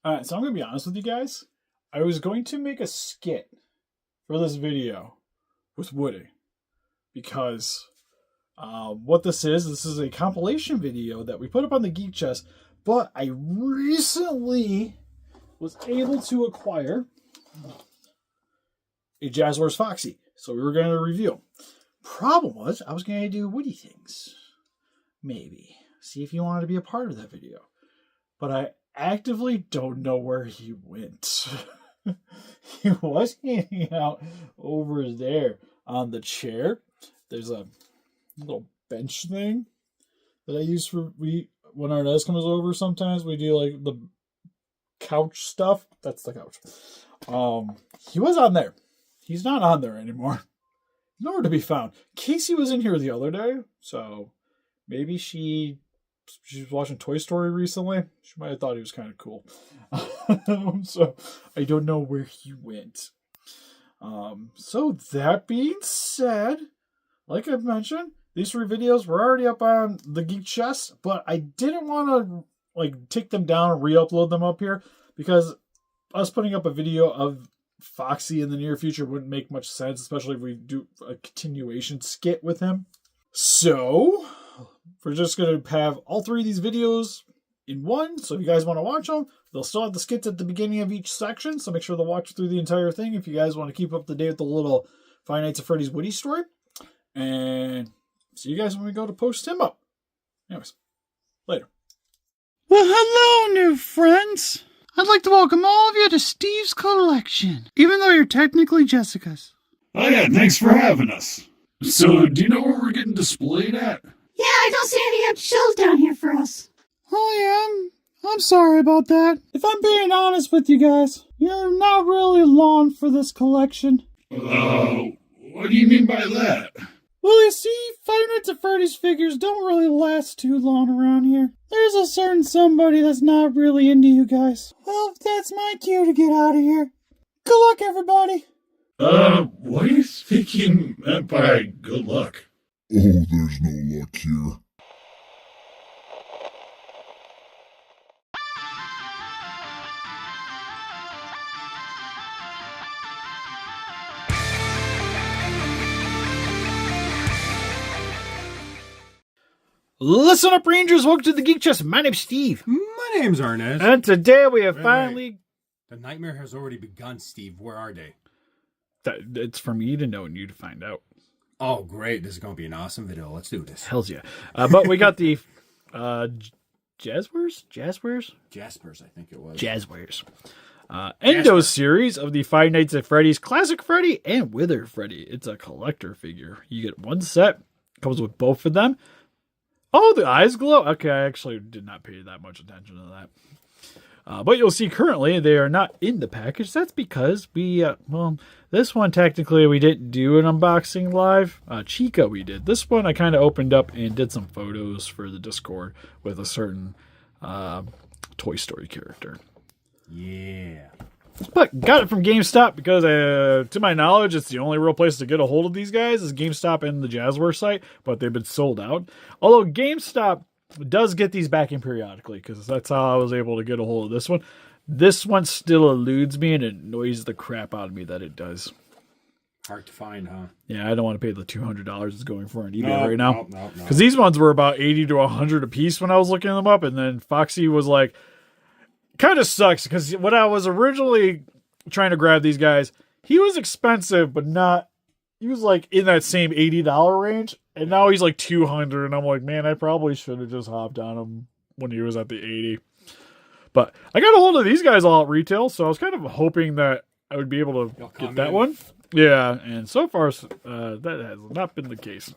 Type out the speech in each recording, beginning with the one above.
So I'm going to be honest with you guys. I was going to make a skit for this video with Woody because what this is a compilation video that we put up on the Geek Chest, but I recently was able to acquire a Jazwares Foxy. So we were going to review. Problem was, I was going to do Woody things. Maybe. See if you wanted to be a part of that video. But I actively don't know where he went. He was hanging out over there on the chair. There's a little bench thing that I use for when our nest comes over. Sometimes we do like the couch stuff. That's the couch. He was on there. He's not on there anymore. Nowhere to be found. Casey was in here the other day, so maybe she was watching Toy Story recently. She might have thought he was kind of cool. So I don't know where he went. So that being said, like I've mentioned, these 3 videos were already up on the Geek Chest, but I didn't want to take them down and re-upload them up here because us putting up a video of Foxy in the near future wouldn't make much sense, especially if we do a continuation skit with him. So we're just going to have all 3 of these videos in one. So if you guys want to watch them, they'll still have the skits at the beginning of each section. So make sure to watch through the entire thing if you guys want to keep up to date with the little Five Nights at Freddy's Woody story. And see you guys when we go to post him up. Anyways, later. Well, hello, new friends. I'd like to welcome all of you to Steve's collection, even though you're technically Jessica's. Oh yeah, thanks for having us. So, do you know where we're getting displayed at? Yeah, I don't see any shells down here for us. Oh yeah, I'm sorry about that. If I'm being honest with you guys, you're not really long for this collection. What do you mean by that? Well, you see, Five Nights at Freddy's figures don't really last too long around here. There's a certain somebody that's not really into you guys. Well, that's my cue to get out of here. Good luck, everybody. What are you thinking meant by good luck? Oh, there's no luck here. Listen up, Rangers. Welcome to the Geek Chest. My name's Steve. My name's Arnez. And today we have finally... The nightmare has already begun, Steve. Where are they? It's for me to know and you to find out. Oh, great. This is going to be an awesome video. Let's do this. Hells yeah. But we got the Jazwares? Jaspers, I think it was. Jazwares. Endo series of the Five Nights at Freddy's Classic Freddy and Withered Freddy. It's a collector figure. You get one set. Comes with both of them. Oh, the eyes glow. Okay, I actually did not pay that much attention to that. But you'll see currently they are not in the package. That's because we, this one technically we didn't do an unboxing live. Chica we did. This one I kind of opened up and did some photos for the Discord with a certain Toy Story character. Yeah. But got it from GameStop because, to my knowledge, it's the only real place to get a hold of these guys is GameStop and the Jazwares site, but they've been sold out. Although GameStop does get these back in periodically because that's how I was able to get a hold of this one. This one still eludes me and it annoys the crap out of me that it does. Hard to find, huh? Yeah, I don't want to pay the $200 it's going for on eBay right now. No. Because these ones were about $80 to $100 a piece when I was looking them up, and then Foxy was like, kind of sucks because when I was originally trying to grab these guys, he was expensive, but not. He was like in that same $80 range, and now he's like $200, and I'm like, man, I probably should have just hopped on him when he was at the 80. But I got a hold of these guys all at retail, so I was kind of hoping that I would be able to get that one. Yeah, and so far that has not been the case.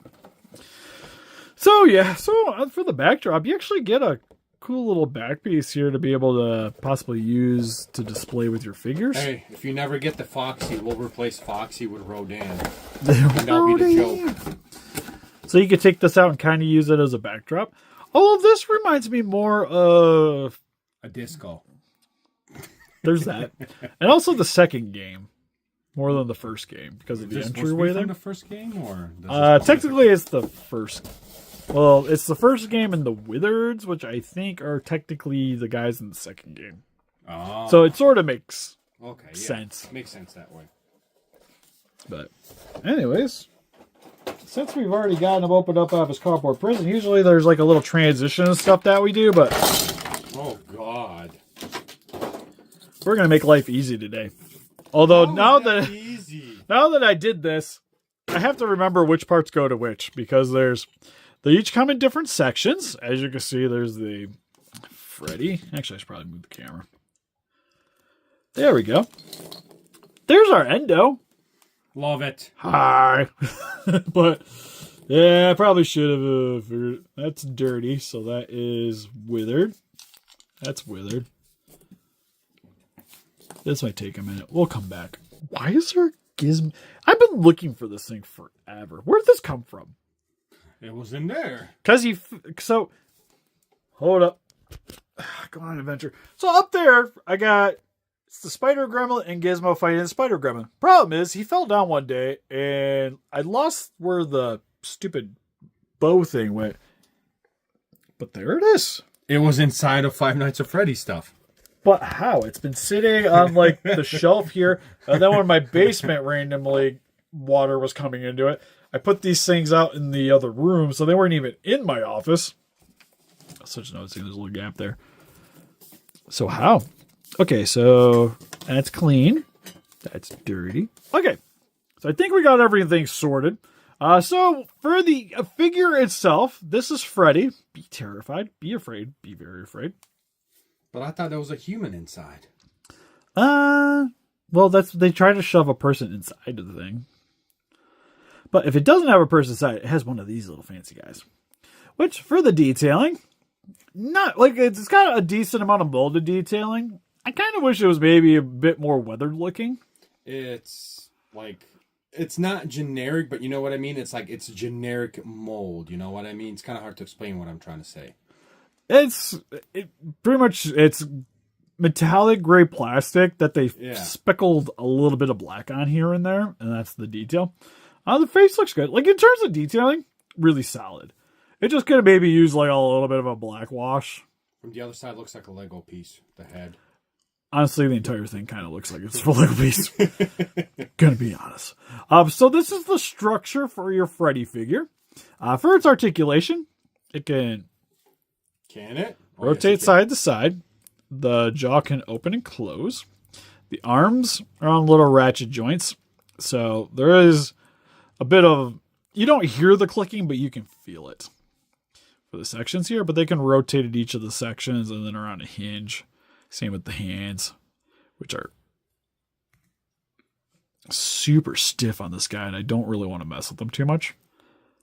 So yeah, for the backdrop, you actually get a cool little back piece here to be able to possibly use to display with your figures. Hey, if you never get the Foxy, we'll replace Foxy with Rodan. And that'll be the joke. So you could take this out and kind of use it as a backdrop. Oh, this reminds me more of a disco. There's that. And also the second game. More than the first game because of the entryway there. The first game, or technically it's the first. Well, it's the first game in the Withereds, which I think are technically the guys in the second game. Oh. So it sort of makes sense. Makes sense that way. But anyways, since we've already gotten him opened up out of his cardboard prison, usually there's like a little transition and stuff that we do, but oh god, we're gonna make life easy today. Although now that I did this, I have to remember which parts go to which, because they each come in different sections. As you can see, there's the Freddy. Actually, I should probably move the camera. There we go. There's our Endo. Love it. Hi. But, yeah, I probably should have figured. That's dirty, so that is Withered. That's Withered. This might take a minute. We'll come back. Why is there a gizmo? I've been looking for this thing forever. Where did this come from? It was in there. So, hold up. Go on an adventure. So up there, I got the Spider Gremlin and Gizmo fighting the Spider Gremlin. Problem is, he fell down one day, and I lost where the stupid bow thing went. But there it is. It was inside of Five Nights at Freddy stuff. But how? It's been sitting on like the shelf here, and then when my basement randomly water was coming into it, I put these things out in the other room, so they weren't even in my office. Such noticing there's a little gap there. So how? Okay, so that's clean. That's dirty. Okay, so I think we got everything sorted. So for the figure itself, this is Freddy. Be terrified. Be afraid. Be very afraid. But I thought there was a human inside. Well, they try to shove a person inside of the thing. But if it doesn't have a person inside, it has one of these little fancy guys. Which, for the detailing, not like it's got a decent amount of molded detailing. I kind of wish it was maybe a bit more weathered looking. It's like, it's not generic, but you know what I mean? It's like, it's generic mold. You know what I mean? It's kind of hard to explain what I'm trying to say. It's metallic gray plastic that they speckled a little bit of black on here and there, and that's the detail. The face looks good. Like, in terms of detailing, really solid. It just could have maybe used like a little bit of a black wash. From the other side, it looks like a Lego piece. The head. Honestly, the entire thing kind of looks like it's a Lego piece. Gonna be honest. So this is the structure for your Freddy figure. For its articulation, it can... Can it? Rotate side to side. The jaw can open and close. The arms are on little ratchet joints. So there is a bit of... You don't hear the clicking, but you can feel it for the sections here. But they can rotate at each of the sections and then around a hinge. Same with the hands, which are super stiff on this guy. And I don't really want to mess with them too much.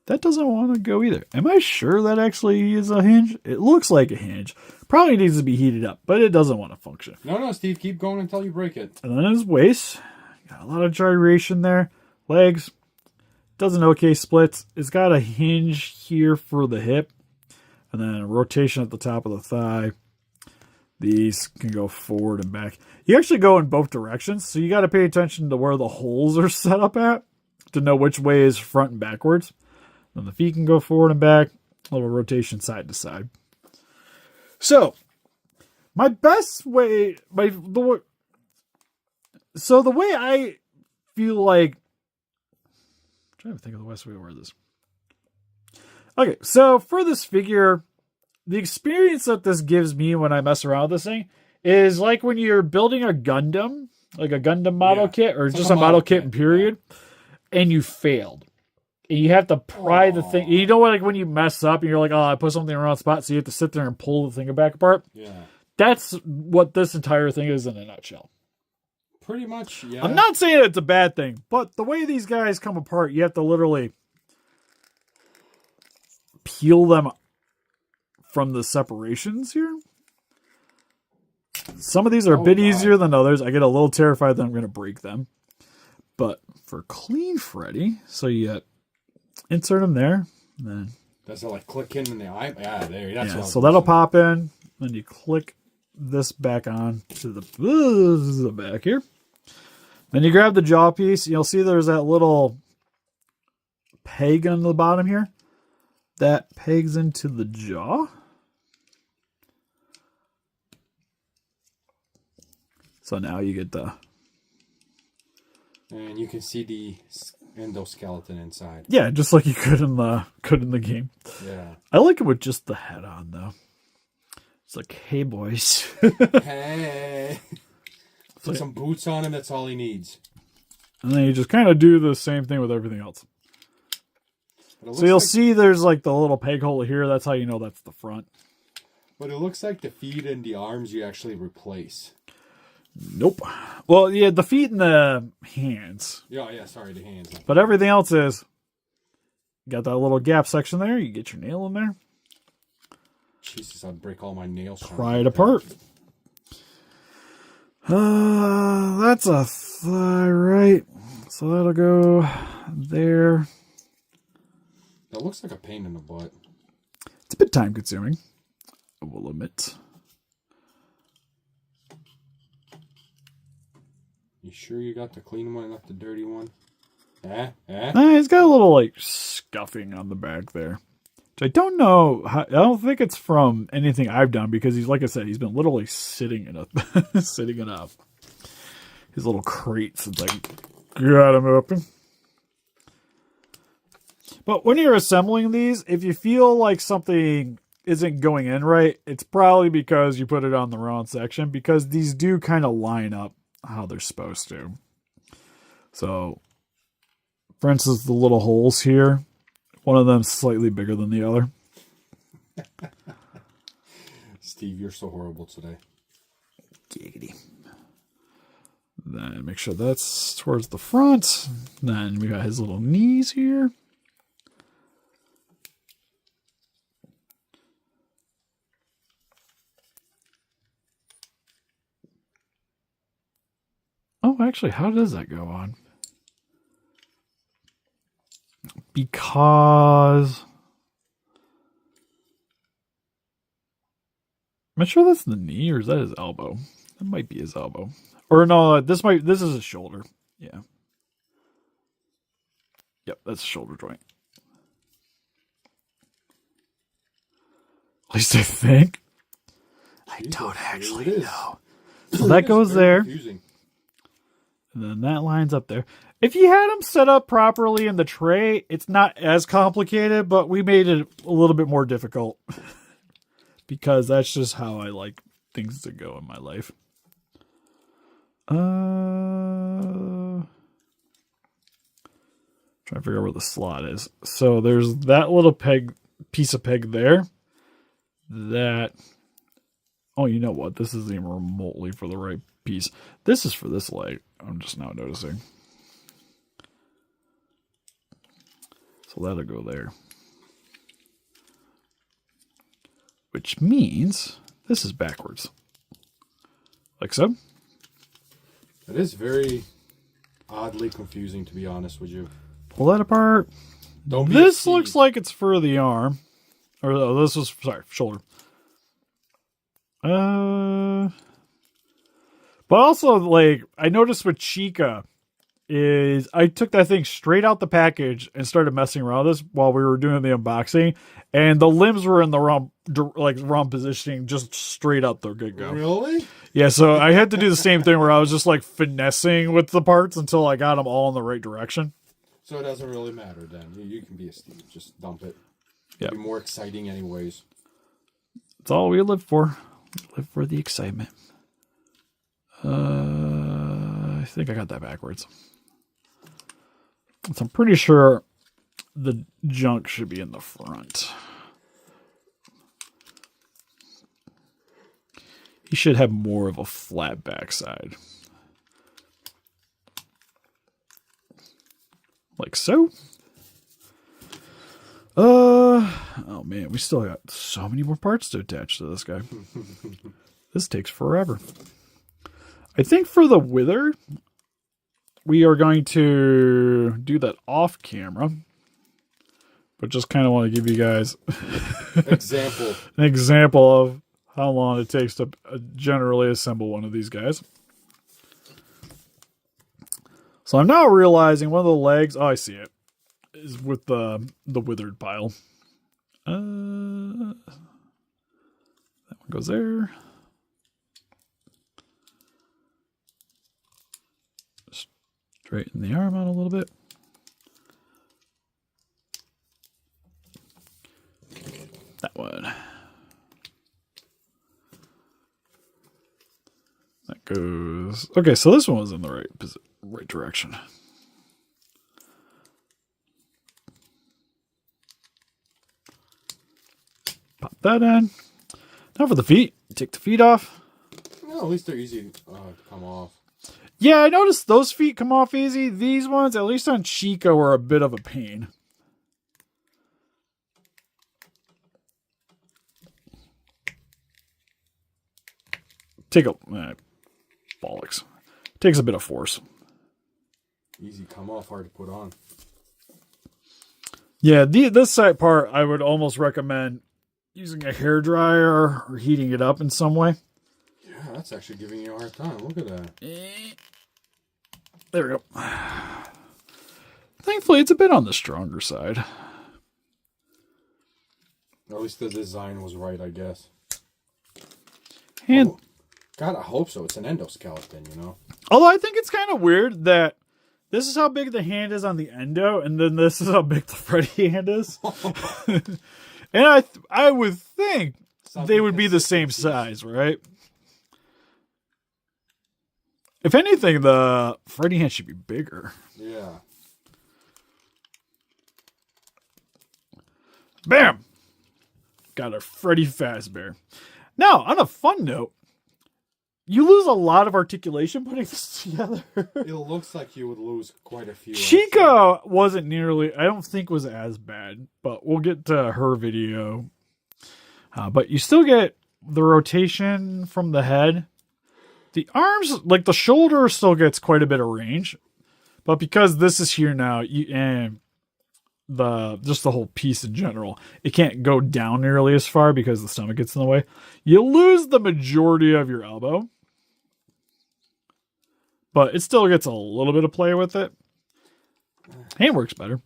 That doesn't want to go either. Am I sure that actually is a hinge? It looks like a hinge. Probably needs to be heated up, but it doesn't want to function. No, Steve, keep going until you break it. And then his waist. Got a lot of gyration there. Legs. Does an okay splits. It's got a hinge here for the hip. And then a rotation at the top of the thigh. These can go forward and back. You actually go in both directions, so you got to pay attention to where the holes are set up at to know which way is front and backwards. Then the feet can go forward and back. A little rotation side to side. So, my best way... So, the way I feel like... I'm trying to think of the best way to word this. Okay, so for this figure, the experience that this gives me when I mess around with this thing is like when you're building a Gundam, like a Gundam model kit, or just a model kit, period, and you failed. And you have to pry the thing. You know what, like when you mess up and you're like, oh, I put something in the wrong spot, so you have to sit there and pull the thing back apart? Yeah. That's what this entire thing is in a nutshell. Pretty much, yeah. I'm not saying it's a bad thing, but the way these guys come apart, you have to literally peel them from the separations here. Some of these are a bit easier than others. I get a little terrified that I'm going to break them. But for clean Freddy, so you insert them there. And then does it like click in the eye? Yeah, there. That's so that'll pop in. Then you click this back on to the back here. Then you grab the jaw piece. You'll see there's that little peg on the bottom here. That pegs into the jaw. So now you get the... And you can see the endoskeleton inside. Yeah, just like you could in the game. Yeah. I like it with just the head on, though. It's like, hey, boys. Hey. Put some boots on him, that's all he needs. And then you just kind of do the same thing with everything else. So you'll see there's like the little peg hole here. That's how you know that's the front. But it looks like the feet and the arms you actually replace. Nope. Well, yeah, the feet and the hands. Yeah, sorry, the hands. But everything else is... Got that little gap section there. You get your nail in there. Jesus, I'd break all my nails. Pry it apart. That's a thigh, right? So that'll go there. That looks like a pain in the butt. It's a bit time consuming, I will admit. You sure you got the clean one, not the dirty one? It's got a little like scuffing on the back there. Which I don't know. I don't think it's from anything I've done because he's, like I said, he's been literally sitting in a his little crate since I got him open. But when you're assembling these, if you feel like something isn't going in right, it's probably because you put it on the wrong section, because these do kind of line up how they're supposed to. So, for instance, the little holes here, one of them's slightly bigger than the other. Steve, you're so horrible today. Giggity. Then make sure that's towards the front. Then we got his little knees here. Oh, actually, how does that go on? Because... I'm not sure that's the knee, or is that his elbow? That might be his elbow. Or no, this is his shoulder. Yeah. Yep, that's a shoulder joint. At least I think. I don't actually know. So that goes there. Confusing. And then that lines up there. If you had them set up properly in the tray, it's not as complicated, but we made it a little bit more difficult. Because that's just how I like things to go in my life. Trying to figure out where the slot is. So there's that little piece of peg there. That... Oh, you know what? This isn't even remotely for the right piece. This is for this leg. I'm just now noticing. So that'll go there. Which means this is backwards. Like so. It is very oddly confusing, to be honest with you. Pull that apart. This looks like it's for the arm. Or oh, this was, sorry, shoulder. But also, like, I noticed with Chica is I took that thing straight out the package and started messing around with this while we were doing the unboxing, and the limbs were in the wrong positioning, just straight up the get-go. Really? Yeah, so I had to do the same thing where I was just like finessing with the parts until I got them all in the right direction. So it doesn't really matter then. You can be a Steve. Just dump it. Yeah. It'll be more exciting anyways. That's all we live for. We live for the excitement. I think I got that backwards. So I'm pretty sure the junk should be in the front. He should have more of a flat backside. Like so. Oh man, we still got so many more parts to attach to this guy. This takes forever. I think for the Wither, we are going to do that off camera. But just kind of want to give you guys an example of how long it takes to generally assemble one of these guys. So I'm now realizing one of the legs, oh, I see it, is with the withered pile. That one goes there. Straighten the arm out a little bit. That one. That goes... Okay, so this one was in the right direction. Pop that in. Now for the feet. Take the feet off. Well, at least they're easy to come off. Yeah, I noticed those feet come off easy. These ones, at least on Chica, were a bit of a pain. Take a... bollocks. Takes a bit of force. Easy come off, hard to put on. Yeah, this side part, I would almost recommend using a hairdryer or heating it up in some way. Yeah, that's actually giving you a hard time. Look at that. There we go. Thankfully, it's a bit on the stronger side. At least the design was right, I guess. And God, I hope so. It's an endoskeleton, you know? although I think it's kind of weird that this is how big the hand is on the Endo, and then this is how big the Freddy hand is. And I would think they would be the same size, right? If anything, the Freddy hand should be bigger. Yeah. Bam! Got a Freddy Fazbear. Now, on a fun note, you lose a lot of articulation putting this together. It looks like you would lose quite a few. Chica wasn't nearly, I don't think was as bad, but we'll get to her video. But you still get the rotation from the head. The arms, like the shoulder still gets quite a bit of range. But because this is here now, and just the whole piece in general, it can't go down nearly as far because the stomach gets in the way. You lose the majority of your elbow. But it still gets a little bit of play with it. Hand works better.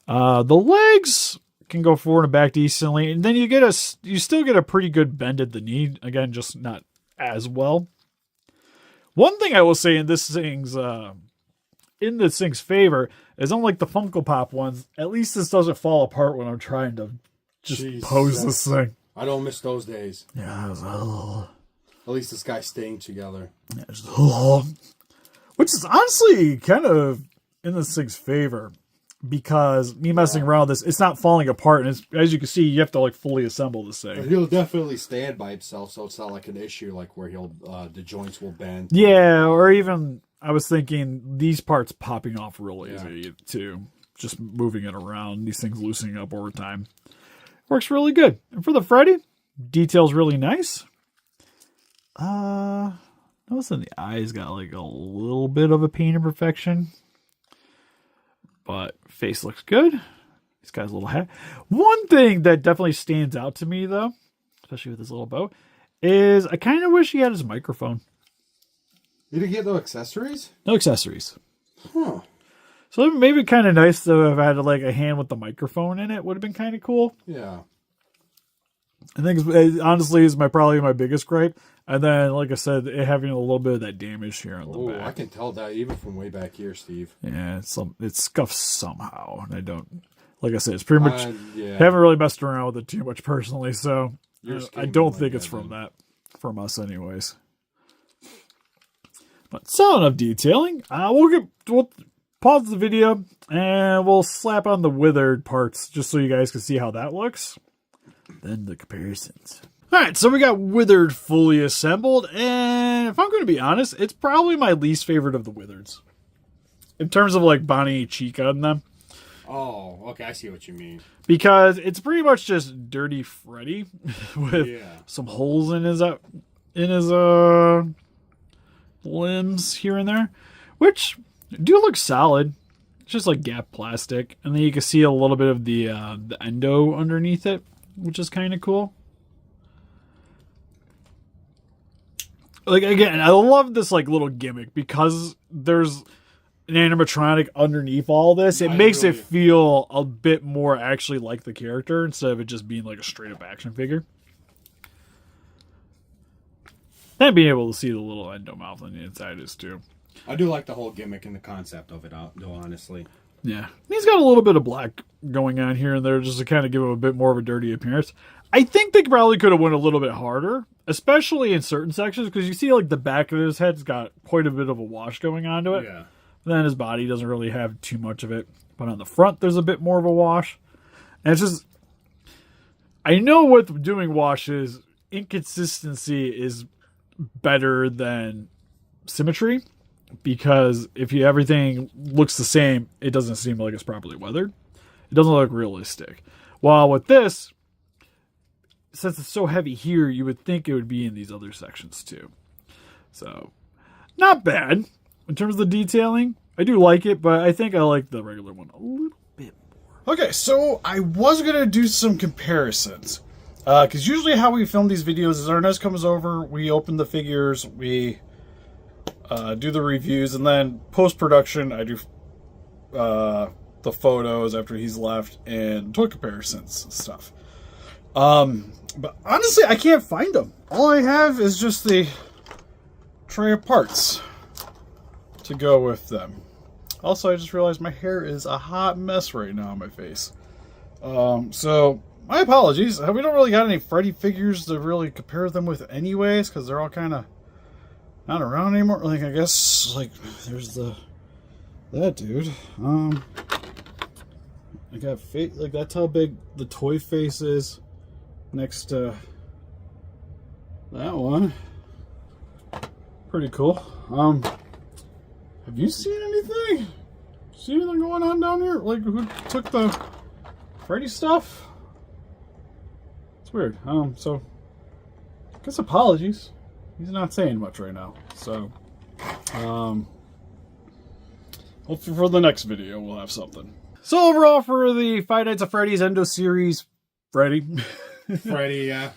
The legs can go forward and back decently. And then you still get a pretty good bend at the knee. Again, just not as well. One thing I will say in this thing's favor is, unlike the Funko Pop ones, at least this doesn't fall apart when I'm trying to just pose this thing. I don't miss those days. Yeah, At least this guy's staying together. Which is honestly kind of in this thing's favor, because me messing around with this, it's not falling apart, and as you can see, you have to like fully assemble this thing. He'll definitely stand by himself, so it's not like an issue like where the joints will bend. Yeah, or even I was thinking these parts popping off real easy too, just moving it around. These things loosening up over time works really good. And for the Freddy, detail's really nice. Noticing the eyes got like a little bit of a paint imperfection, but face looks good. This guy's a little hat. One thing that definitely stands out to me, though, especially with his little bow, is I kind of wish he had his microphone. You didn't get no accessories? No accessories. Huh. So maybe kind of nice to have had like a hand with the microphone in it. Would have been kind of cool. Yeah. I think honestly is probably my biggest gripe. And then, like I said, it having a little bit of that damage here on the back. I can tell that even from way back here, Steve. Yeah, it's scuffed somehow, and I don't. Like I said, it's pretty much. Yeah. Haven't really messed around with it too much personally, so I don't think it's from from us, anyways. But so enough detailing. We'll pause the video and we'll slap on the withered parts just so you guys can see how that looks. Then the comparisons. Alright, so we got Withered fully assembled, and if I'm going to be honest, it's probably my least favorite of the Withereds. In terms of like Bonnie, Chica, and them. Oh, okay, I see what you mean. Because it's pretty much just Dirty Freddy with some holes in his limbs here and there, which do look solid. It's just like gap plastic, and then you can see a little bit of the endo underneath it, which is kind of cool. Like, again, I love this like little gimmick because there's an animatronic underneath all this. It makes it feel a bit more actually like the character instead of it just being like a straight up action figure. And being able to see the little endo mouth on the inside is too. I do like the whole gimmick and the concept of it, though, honestly. Yeah. He's got a little bit of black going on here and there just to kind of give him a bit more of a dirty appearance. I think they probably could have went a little bit harder, especially in certain sections, because you see like the back of his head's got quite a bit of a wash going onto it. Yeah. Then his body doesn't really have too much of it. But on the front, there's a bit more of a wash. And it's just... I know what doing wash is. Inconsistency is better than symmetry. Because if everything looks the same, it doesn't seem like it's properly weathered. It doesn't look realistic. While with this, since it's so heavy here, you would think it would be in these other sections too. So, not bad. In terms of the detailing, I do like it, but I think I like the regular one a little bit more. Okay, so I was going to do some comparisons. Because usually how we film these videos is Ernest comes over, we open the figures, we... do the reviews, and then post-production I do the photos after he's left and toy comparisons and stuff. But honestly, I can't find them. All I have is just the tray of parts to go with them. Also, I just realized my hair is a hot mess right now on my face. So, my apologies. We don't really got any Freddy figures to really compare them with anyways, because they're all kind of not around anymore. Like, I guess, like, there's that dude. I got face, like, that's how big the toy face is next to that one. Pretty cool. Have you seen anything? See anything going on down here? Like, who took the Freddy stuff? It's weird. So, I guess apologies. He's not saying much right now, so hopefully for the next video we'll have something. So overall for the Five Nights at Freddy's Endo series, Freddy. Yeah.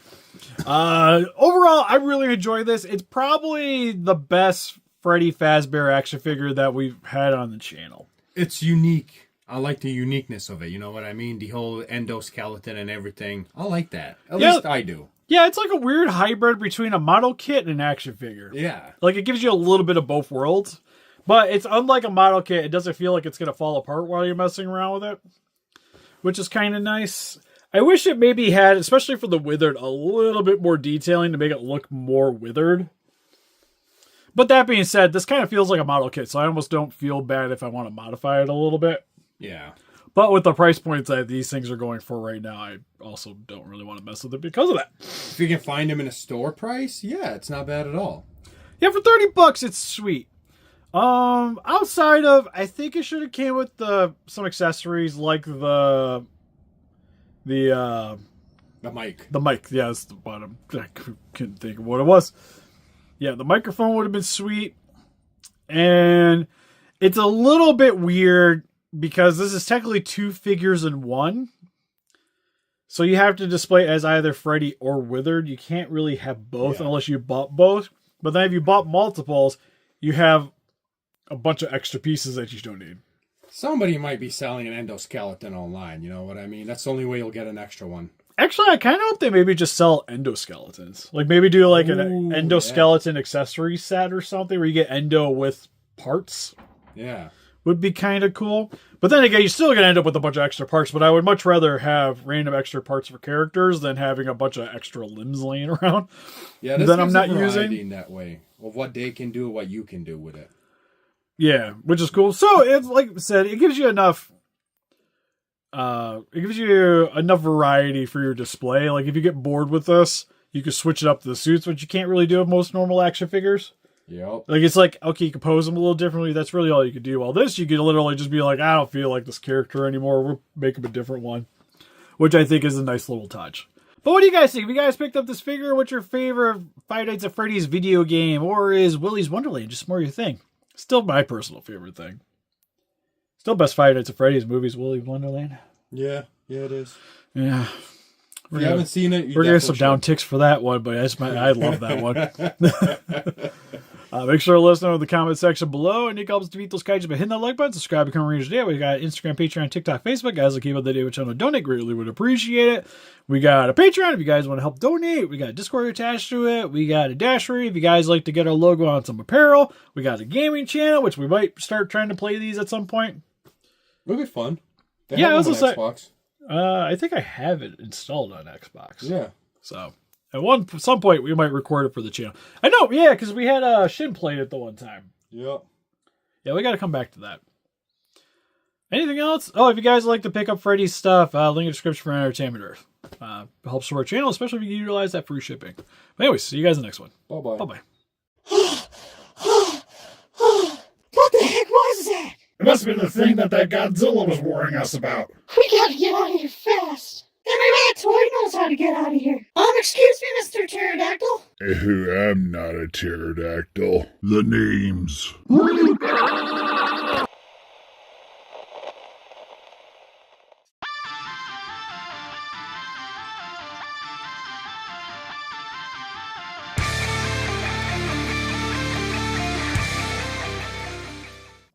Overall, I really enjoy this. It's probably the best Freddy Fazbear action figure that we've had on the channel. It's unique. I like the uniqueness of it, you know what I mean? The whole endoskeleton and everything. I like that. At least I do. Yeah, it's like a weird hybrid between a model kit and an action figure. Yeah. Like, it gives you a little bit of both worlds. But it's unlike a model kit. It doesn't feel like it's going to fall apart while you're messing around with it. Which is kind of nice. I wish it maybe had, especially for the Withered, a little bit more detailing to make it look more Withered. But that being said, this kind of feels like a model kit. So I almost don't feel bad if I want to modify it a little bit. Yeah. But with the price points that these things are going for right now, I also don't really want to mess with it because of that. If you can find them in a store price, yeah, it's not bad at all. Yeah, for $30, it's sweet. Outside of, I think it should have came with some accessories like the mic. The mic, yeah, that's the bottom. I couldn't think of what it was. Yeah, the microphone would have been sweet. And it's a little bit weird because this is technically two figures in one. So you have to display it as either Freddy or Withered. You can't really have both unless you bought both. But then if you bought multiples, you have a bunch of extra pieces that you don't need. Somebody might be selling an endoskeleton online, you know what I mean? That's the only way you'll get an extra one. Actually, I kind of hope they maybe just sell endoskeletons. Like maybe do like an endoskeleton accessory set or something where you get endo with parts. Yeah. Would be kind of cool. But then again, you're still going to end up with a bunch of extra parts. But I would much rather have random extra parts for characters than having a bunch of extra limbs laying around. Yeah, this I'm not using in that way of what they can do, what you can do with it. Yeah, which is cool. So it's like I said, it gives you enough. It gives you enough variety for your display. Like if you get bored with this, you can switch it up to the suits, which you can't really do with most normal action figures. Yep. Like it's like, okay, you can pose them a little differently. That's really all you can do. While this, you can literally just be like, I don't feel like this character anymore. We'll make him a different one, which I think is a nice little touch. But what do you guys think? Have you guys picked up this figure? What's your favorite Five Nights at Freddy's video game? Or is Willy's Wonderland just more your thing? Still my personal favorite thing. Still best Five Nights at Freddy's movies, Willy's Wonderland. Yeah, it is. Yeah. If you haven't seen it, we're getting some down ticks for that one, but I love that one. Make sure to let us know in the comment section below. And Nick helps to beat those kaiju by hitting that like button. Subscribe, become a ranger today. We got Instagram, Patreon, TikTok, Facebook. Guys, like keep up the day with channel. Donate, greatly would appreciate it. We got a Patreon if you guys want to help donate. We got a Discord attached to it. We got a Dashery if you guys like to get our logo on some apparel. We got a gaming channel, which we might start trying to play these at some point. It'll be fun. They Yeah, I have was them on gonna Xbox. I think I have it installed on Xbox. Yeah. So at some point we might record it for the channel. I know, yeah, because we had Shin played it the one time. Yep. Yeah, we got to come back to that. Anything else? Oh, if you guys like to pick up Freddy's stuff, link in the description for Entertainment Earth. Helps support our channel, especially if you can utilize that free shipping. But anyways, see you guys in the next one. Bye-bye. Bye-bye. What the heck was that? It must have been the thing that Godzilla was warning us about. We gotta get out of here fast. And maybe that toy knows how to get out of here. Excuse me, Mr. Pterodactyl. I'm not a pterodactyl. The names.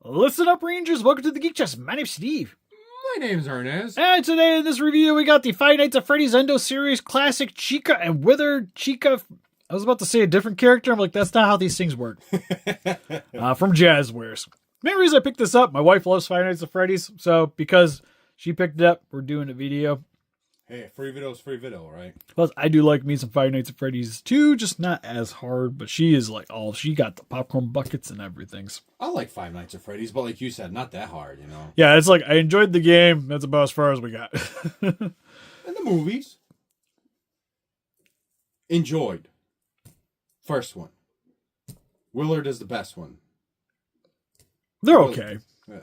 Listen up, Rangers. Welcome to the Geek Chest. My name's Steve. My name's Ernest. And today in this review, we got the Five Nights at Freddy's Endo series classic Chica and Withered Chica. I was about to say a different character. I'm like, that's not how these things work. From Jazwares. Main reason I picked this up, my wife loves Five Nights at Freddy's. So because she picked it up, we're doing a video. Hey, free video's free video, right? Plus, I do like me some Five Nights at Freddy's too, just not as hard. But she is like, she got the popcorn buckets and everything. I like Five Nights at Freddy's, but like you said, not that hard, you know? Yeah, it's like, I enjoyed the game. That's about as far as we got. And the movies. Enjoyed. First one. Willard is the best one. They're okay. Yeah.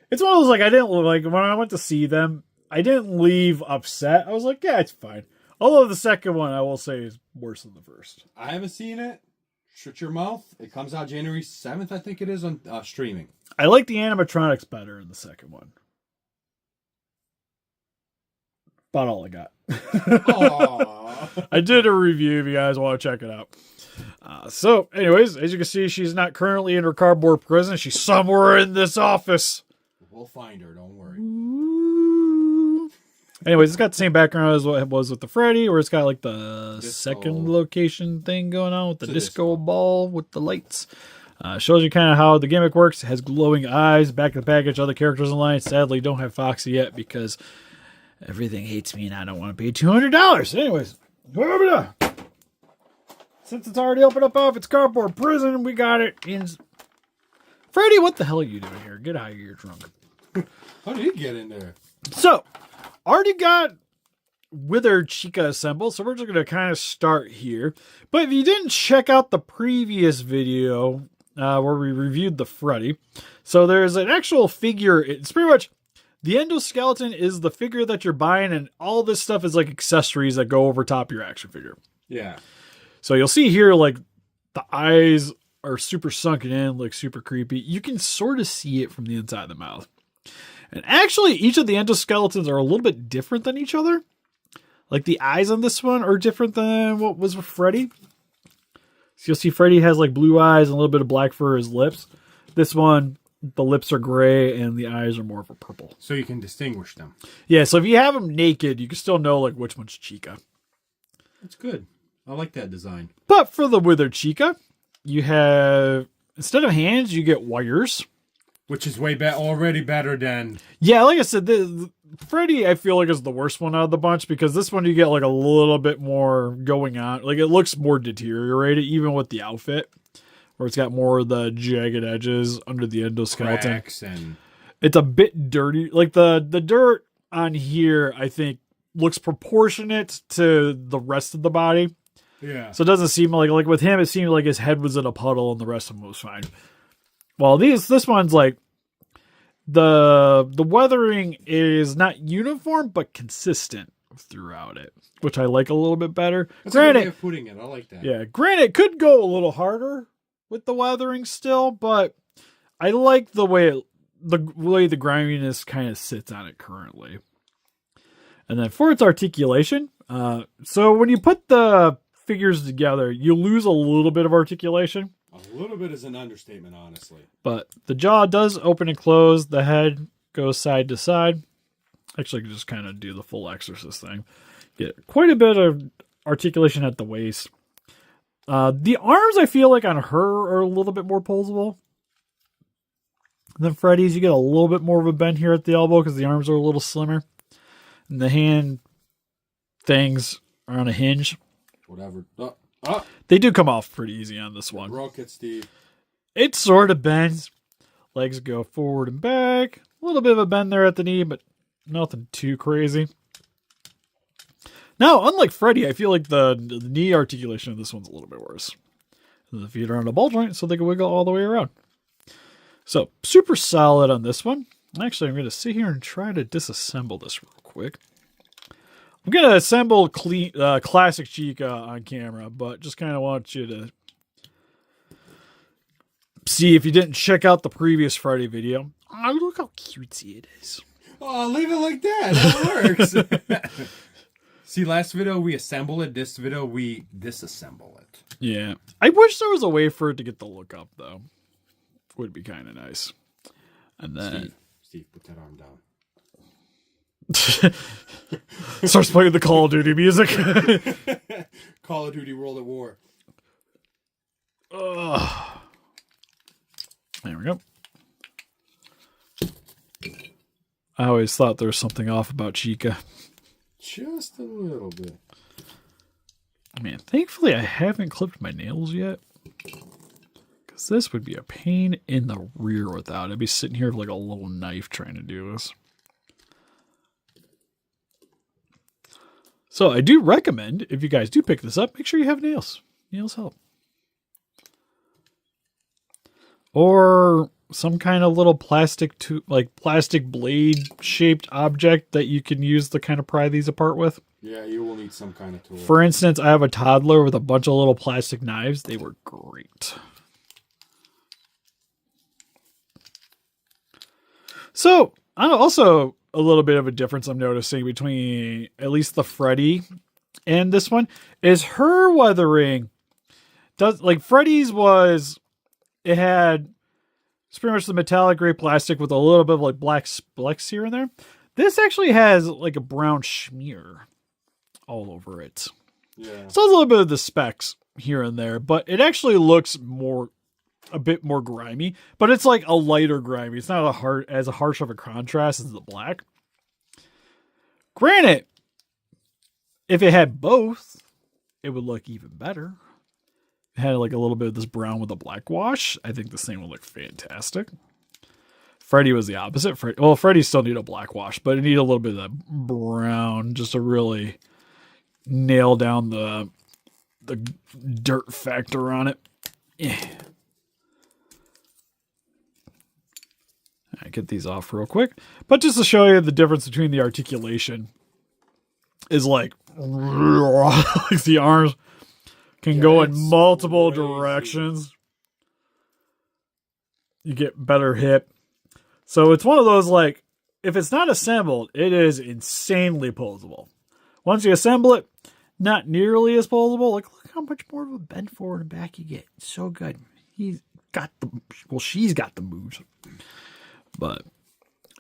It's one of those, like, I didn't, like, when I went to see them, I didn't leave upset. I was like, yeah, it's fine. Although the second one, I will say, is worse than the first. I haven't seen it. Shut your mouth. It comes out January 7th, I think it is, on streaming. I like the animatronics better in the second one. About all I got. Aww. I did a review if you guys want to check it out. So, anyways, as you can see, she's not currently in her cardboard prison. She's somewhere in this office. We'll find her, don't worry. Anyways, it's got the same background as what it was with the Freddy, where it's got like the Disco. second location thing going on with the It's a disco disco. ball with the lights. Shows you kind of how the gimmick works. It has glowing eyes. Back in the package, other characters in line. Sadly, don't have Foxy yet because everything hates me and I don't want to pay $200. Anyways, since it's already opened up off its cardboard prison, we got it in. Freddy, what the hell are you doing here? Get out of your trunk. How did he get in there? So, already got Withered Chica assembled, so we're just going to kind of start here. But if you didn't check out the previous video where we reviewed the Freddy, so there's an actual figure. It's pretty much the endoskeleton is the figure that you're buying, and all this stuff is like accessories that go over top your action figure. Yeah. So you'll see here, like, the eyes are super sunken in, like super creepy. You can sort of see it from the inside of the mouth. And actually, each of the endoskeletons are a little bit different than each other. Like, the eyes on this one are different than what was with Freddy. So you'll see Freddy has, like, blue eyes and a little bit of black for his lips. This one, the lips are gray and the eyes are more of a purple. So you can distinguish them. Yeah, so if you have them naked, you can still know, like, which one's Chica. That's good. I like that design. But for the Withered Chica, you have, instead of hands, you get wires. Which is way already better than... Yeah, like I said, the Freddy, I feel like, is the worst one out of the bunch because this one you get like a little bit more going on. Like, it looks more deteriorated, even with the outfit, where it's got more of the jagged edges under the endoskeleton. cracks and... It's a bit dirty. Like, the dirt on here, I think, looks proportionate to the rest of the body. Yeah. So it doesn't seem like with him, it seemed like his head was in a puddle and the rest of him was fine. Well, this one's like the weathering is not uniform but consistent throughout it, which I like a little bit better. That's a good way Granted, of putting it. I like that. yeah, granted, it could go a little harder with the weathering still, but I like the way the griminess kind of sits on it currently. And then for its articulation, so when you put the figures together, you lose a little bit of articulation. A A little bit is an understatement, honestly. But the jaw does open and close. The head goes side to side. Actually, I can just kind of do the full Exorcist thing. Get quite a bit of articulation at the waist. The arms, I feel like on her are a little bit more posable than Freddy's. You get a little bit more of a bend here at the elbow because the arms are a little slimmer. And the hand things are on a hinge. Whatever. They do come off pretty easy on this one. Broke it, Steve. It sort of bends. Legs go forward and back. A little bit of a bend there at the knee, but nothing too crazy. Now, unlike Freddy, I feel like the knee articulation of this one's a little bit worse. The feet are on a ball joint, so they can wiggle all the way around. So, super solid on this one. Actually, I'm going to sit here and try to disassemble this real quick. I'm going to assemble classic Chica on camera, but just kind of want you to see if you didn't check out the previous Freddy video. Oh, look how cutesy it is. Oh, leave it like that. That works. See, last video we assemble it. This video we disassemble it. Yeah. I wish there was a way for it to get the look up, though. Would be kind of nice. And then... Steve, put that arm down. Starts playing the Call of Duty music. Call of Duty World at War. There we go. I always thought there was something off about Chica. Just a little bit. Man, thankfully I haven't clipped my nails yet. Because this would be a pain in the rear without it. I'd be sitting here with like a little knife trying to do this. So I do recommend, if you guys do pick this up, make sure you have nails. Nails help. Or some kind of little plastic blade shaped object that you can use to kind of pry these apart with. Yeah, you will need some kind of tool. For instance, I have a toddler with a bunch of little plastic knives. They were great. So, also a little bit of a difference I'm noticing between at least the Freddy and this one is her weathering. Freddy's was, it had it's pretty much the metallic gray plastic with a little bit of like black splecks here and there. This actually has like a brown smear all over it. Yeah. So a little bit of the specks here and there, but it actually looks a bit more grimy, but it's like a lighter grimy. It's not as harsh of a contrast as the black. Granted, if it had both, it would look even better. It had like a little bit of this brown with a black wash. I think this thing would look fantastic. Freddy was the opposite. Freddy still needed a black wash, but it needed a little bit of that brown just to really nail down the dirt factor on it. Yeah. I get these off real quick. But just to show you the difference between the articulation is like the arms can go in multiple directions. You get better hip. So it's one of those like, if it's not assembled, it is insanely posable. Once you assemble it, not nearly as posable. Like, look how much more of a bend forward and back you get. It's so good. She's got the moves. But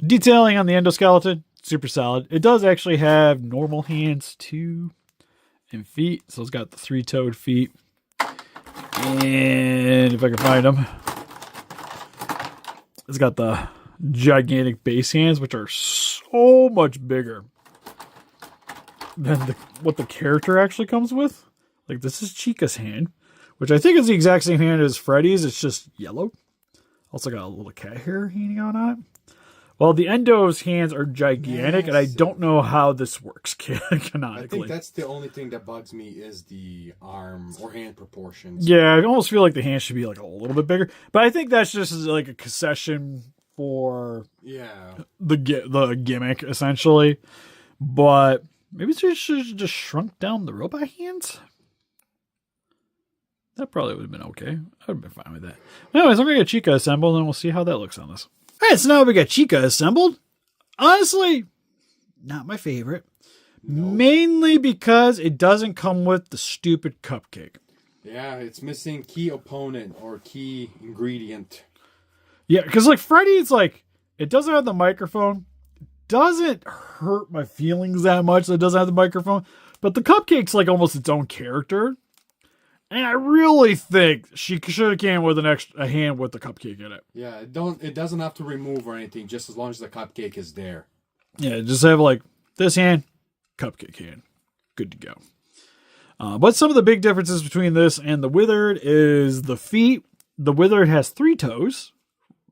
detailing on the endoskeleton, super solid. It does actually have normal hands too and feet. So it's got the 3-toed feet. And if I can find them, it's got the gigantic base hands, which are so much bigger than what the character actually comes with. Like, this is Chica's hand, which I think is the exact same hand as Freddy's. It's just yellow. Also got a little cat hair hanging out on it. Well, the Endo's hands are gigantic, and I don't know how this works canonically. I think that's the only thing that bugs me is the arm or hand proportions. Yeah, I almost feel like the hand should be like a little bit bigger. But I think that's just like a concession for the gimmick, essentially. But maybe they should have just shrunk down the robot hands. That probably would have been okay. I would have been fine with that. Anyways, I'm going to get Chica assembled, and we'll see how that looks on this. All right, so now we got Chica assembled. Honestly, not my favorite. No. Mainly because it doesn't come with the stupid cupcake. Yeah, it's missing key opponent or key ingredient. Yeah, because like Freddy, it's like it doesn't have the microphone. Doesn't hurt my feelings that much that it doesn't have the microphone. But the cupcake's like almost its own character. And I really think she should have came with a hand with the cupcake in it. Yeah, it doesn't have to remove or anything, just as long as the cupcake is there. Yeah, just have like this hand, cupcake hand. Good to go. But some of the big differences between this and the Withered is the feet. The Withered has 3 toes.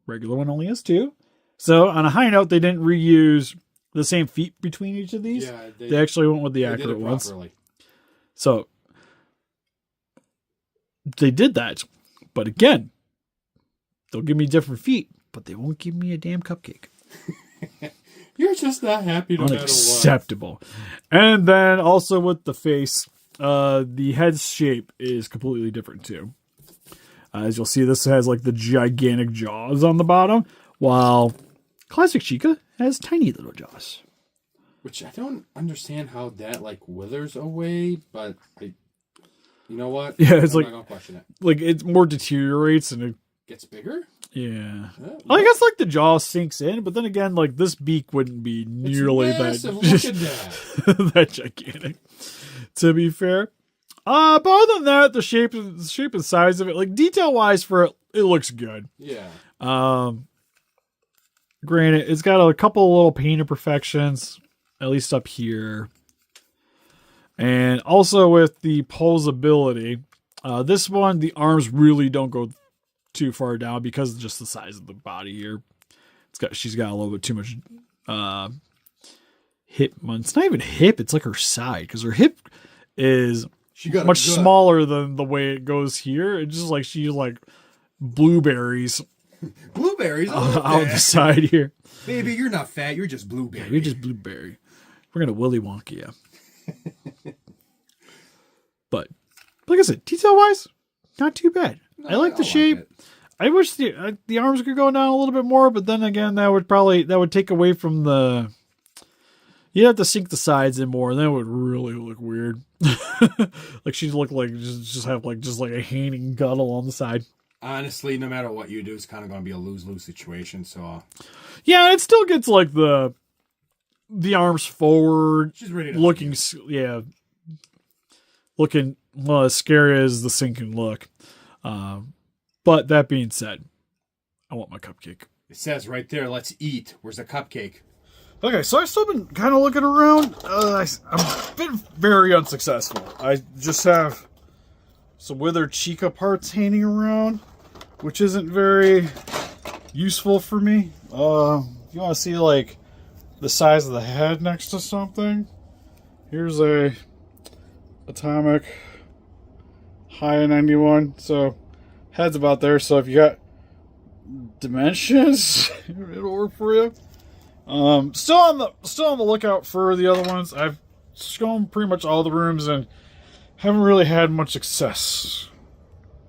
Regular one only has 2. So on a high note, they didn't reuse the same feet between each of these. Yeah, they actually went with the accurate ones. So they did that. But again, they'll give me different feet, but they won't give me a damn cupcake. You're just not happy no matter what. Unacceptable. And then also with the face, the head shape is completely different too. As you'll see, this has like the gigantic jaws on the bottom, while classic Chica has tiny little jaws. Which I don't understand how that like withers away, but you know what? Yeah, it's I'm like not gonna question it. Like it more deteriorates and it Gets bigger? Yeah. Well, I guess like the jaw sinks in, but then again, like this beak wouldn't be nearly massive. Look at that. that gigantic. To be fair. But other than that, the shape and size of it, like detail wise for it, it looks good. Yeah. Granted, it's got a couple of little paint imperfections, at least up here. And also with the posability, this one, the arms really don't go too far down because of just the size of the body here. She's got a little bit too much hip. It's not even hip, it's like her side, because her hip is much smaller than the way it goes here. It's just like she's like blueberries. Blueberries out the side here. Baby, you're not fat, you're just blueberry. Yeah, you're just blueberry. We're gonna Willy Wonka you. But like I said, detail wise, not too bad. No, I like the shape. I wish the arms could go down a little bit more, but then again, that would take away from the. You'd have to sink the sides in more, and that would really look weird. Like she'd look like just have like a hanging guddle on the side. Honestly, no matter what you do, it's kind of going to be a lose-lose situation. So, yeah, it still gets like the arms forward. She's ready to looking, yeah, looking well as scary as the sinking look. But that being said, I want my cupcake. It says right there, "Let's eat." Where's the cupcake? Okay, so I've still been kind of looking around. I've been very unsuccessful. I just have some Withered Chica parts hanging around, which isn't very useful for me. If you want to see like the size of the head next to something, here's a Atomic High 91. So head's about there. So if you got dimensions, it'll work for you. Still on the lookout for the other ones. I've shown pretty much all the rooms and haven't really had much success.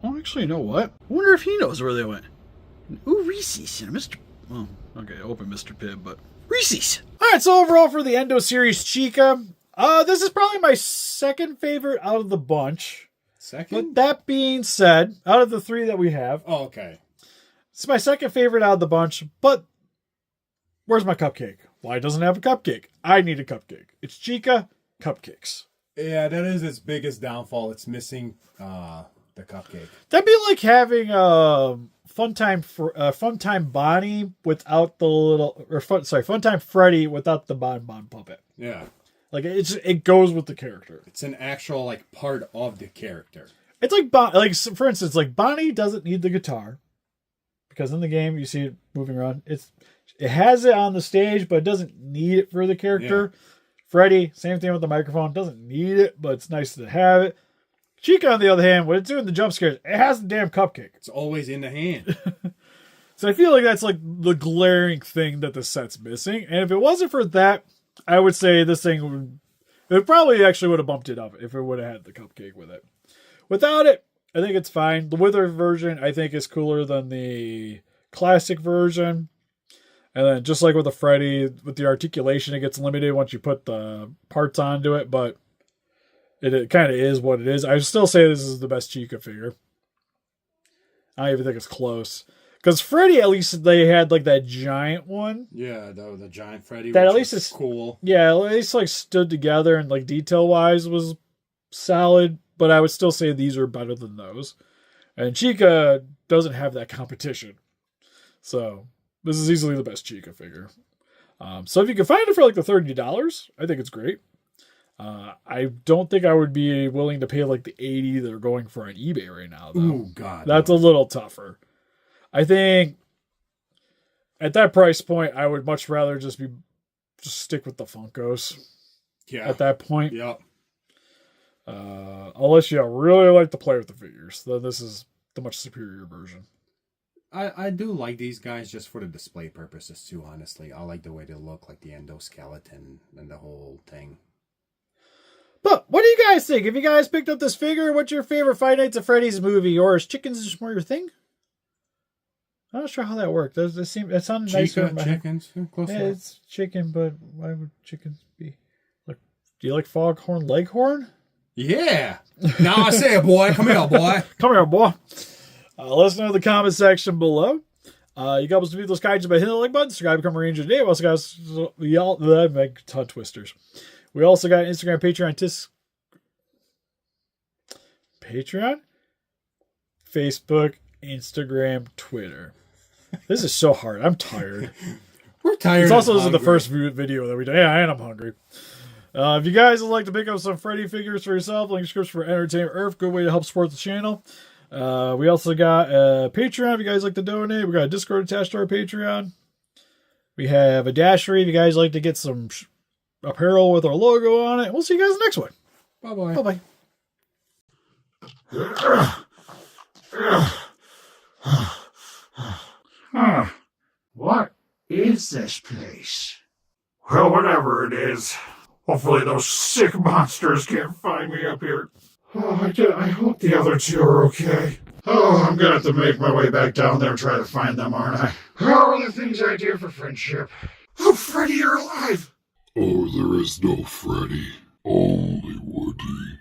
Oh, actually, you know what? I wonder if he knows where they went. Ooh, Reese's and Mr. Well, okay, open Mr. Pibb, but Reese's. All right, so overall for the Endo series Chica, this is probably my second favorite out of the bunch. Second? But that being said, out of the 3 that we have, Oh, okay. it's my second favorite out of the bunch, but where's my cupcake? Why it doesn't have a cupcake? I need a cupcake. It's Chica, cupcakes. Yeah, that is its biggest downfall. It's missing the cupcake. That'd be like having Funtime Bonnie without the little, or Funtime Freddy without the Bon puppet. Yeah. Like it goes with the character. It's an actual like part of the character. It's like for instance, like Bonnie doesn't need the guitar because in the game you see it moving around. It has it on the stage, but it doesn't need it for the character. Yeah. Freddy, same thing with the microphone. Doesn't need it, but it's nice to have it. Chica, on the other hand, when it's doing the jump scares, it has the damn cupcake. It's always in the hand. So I feel like that's like the glaring thing that the set's missing. And if it wasn't for that, I would say this thing it probably actually would have bumped it up if it would have had the cupcake with it. Without it, I think it's fine. The Withered version, I think, is cooler than the classic version. And then just like with the Freddy, with the articulation, it gets limited once you put the parts onto it. But It kind of is what it is. I would still say this is the best Chica figure. I don't even think it's close. Because Freddy, at least they had like that giant one. Yeah, the giant Freddy. That which at least was is cool. Yeah, at least like stood together and like detail wise was solid. But I would still say these are better than those. And Chica doesn't have that competition. So this is easily the best Chica figure. So if you can find it for like the $30, I think it's great. I don't think I would be willing to pay like the $80 they're going for on eBay right now, though. Oh, God. That's a little tougher. I think at that price point, I would much rather just stick with the Funkos. Yeah. At that point. Yep. Unless you really like to play with the figures, then this is the much superior version. I do like these guys just for the display purposes too, honestly. I like the way they look, like the endoskeleton and the whole thing. But what do you guys think? If you guys picked up this figure, what's your favorite Five Nights at Freddy's movie? Or is chickens just more your thing? I'm not sure how that worked. It sounded nicer. Chickens? Close yeah, it's chicken, but why would chickens be? Like, do you like Foghorn Leghorn? Yeah. Now I say it, boy. Come here, boy. Come here, boy. Let us know in the comment section below. You can help us defeat those kaiju by hitting the like button. Subscribe, become a ranger today. We also got make tongue twisters. We also got Instagram, Patreon, Facebook, Instagram, Twitter. This is so hard. I'm tired. We're tired. It's also this is the first video that we do. Yeah, and I'm hungry. If you guys would like to pick up some Freddy figures for yourself, link scripts for Entertainment Earth, good way to help support the channel. We also got a Patreon if you guys like to donate. We got a Discord attached to our Patreon. We have a Dashery if you guys like to get some apparel with our logo on it. We'll see you guys in the next one. Bye-bye. Huh. What is this place? Well, whatever it is. Hopefully those sick monsters can't find me up here. Oh, I hope the other two are okay. Oh, I'm gonna have to make my way back down there and try to find them, aren't I? How are the things I do for friendship? Oh, Freddy, you're alive! Oh, there is no Freddy, only Woody.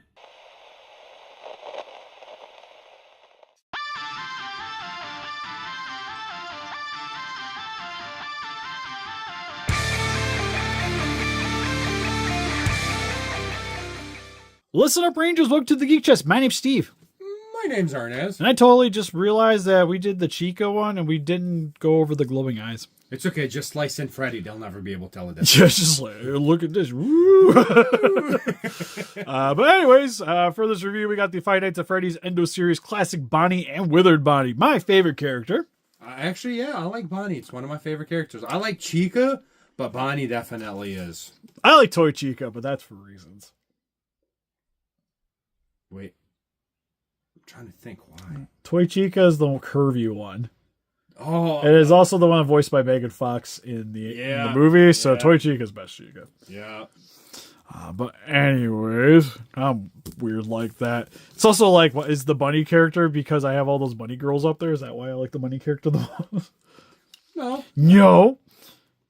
Listen up, Rangers. Welcome to the Geek Chest. My name's Steve. My name's Arnaz. And I totally just realized that we did the Chica one and we didn't go over the glowing eyes. It's okay. Just slice in Freddy. They'll never be able to tell the difference. Just like, look at this. Woo. But anyways, for this review, we got the Five Nights at Freddy's Endo Series Classic Bonnie and Withered Bonnie. My favorite character. Actually, yeah, I like Bonnie. It's one of my favorite characters. I like Chica, but Bonnie definitely is. I like Toy Chica, but that's for reasons. Wait. I'm trying to think why. Toy Chica is the curvy one. Oh. It is also the one voiced by Megan Fox in the movie, so Toy Chica's best Chica. Yeah. But anyways, I'm weird like that. It's also like, what is the bunny character? Because I have all those bunny girls up there. Is that why I like the bunny character the most? No.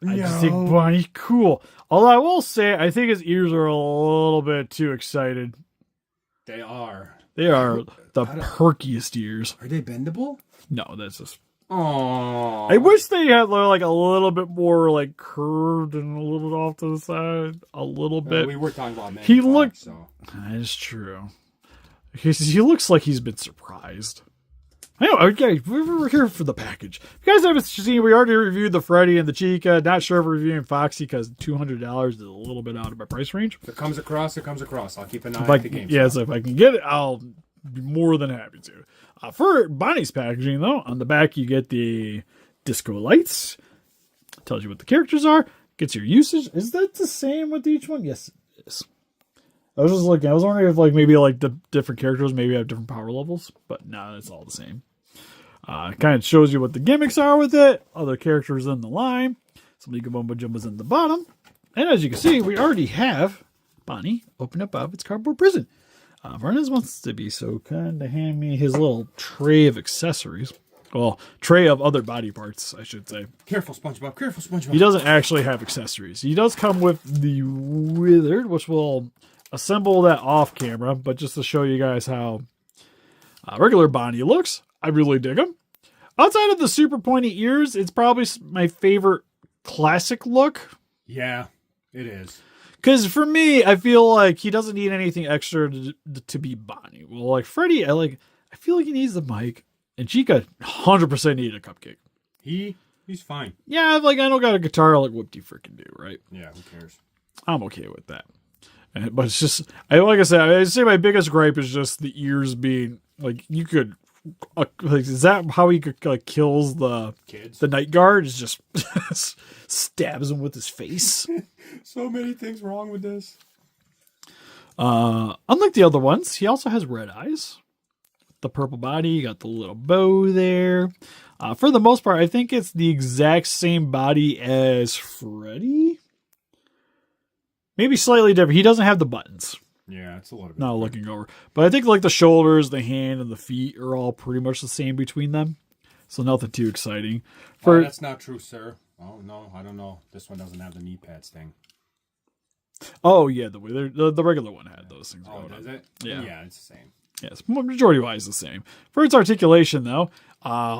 I just think bunny cool. Although I will say, I think his ears are a little bit too excited. They are. They are the perkiest ears. Are they bendable? No, that's just... Oh. I wish they had like a little bit more like curved and a little off to the side. A little bit. We were talking about Megan He Fox, looked... so. That's true. He looks like he's been surprised. I know, okay, we're here for the package. If you guys haven't seen, we already reviewed the Freddy and the Chica. Not sure if we're reviewing Foxy because $200 is a little bit out of my price range. If it comes across, it comes across. I'll keep an eye on the game. Yeah, so if I can get it, I'll be more than happy to. For Bonnie's packaging, though, on the back you get the disco lights. Tells you what the characters are. Gets your usage. Is that the same with each one? Yes, it is. I was just looking. I was wondering if maybe the different characters maybe have different power levels, but no, it's all the same. It kind of shows you what the gimmicks are with it. Other characters in the line. Some League of Mumbo Jumbos in the bottom. And as you can see, we already have Bonnie open up out of its cardboard prison. Vernon wants to be so kind to hand me his little tray of accessories. Well, tray of other body parts, I should say. Careful, SpongeBob. Careful, SpongeBob. He doesn't actually have accessories. He does come with the Withered, which will assemble that off camera, but just to show you guys how regular Bonnie looks, I really dig him. Outside of the super pointy ears, it's probably my favorite classic look. Yeah, it is. Because for me, I feel like he doesn't need anything extra to be Bonnie. Well, like Freddy, I feel like he needs the mic, and Chica 100% needed a cupcake. He's fine. Yeah, like I don't got a guitar like whoop de freaking do, right? Yeah, who cares? I'm okay with that. But it's just, like I said, I'd say my biggest gripe is just the ears being like you could. Like, is that how he kills the kids? The night guard is just stabs him with his face. So many things wrong with this. Unlike the other ones, he also has red eyes. The purple body, you got the little bow there. For the most part, I think it's the exact same body as Freddy. Maybe slightly different. He doesn't have the buttons. Yeah, it's a little bit. Not looking over. But I think like the shoulders, the hand, and the feet are all pretty much the same between them. So nothing too exciting. That's not true, sir. Oh, no, I don't know. This one doesn't have the knee pads thing. Oh, yeah, the regular one had those things. Oh, does it? Yeah. Yeah, it's the same. Yes, majority-wise the same. For its articulation, though,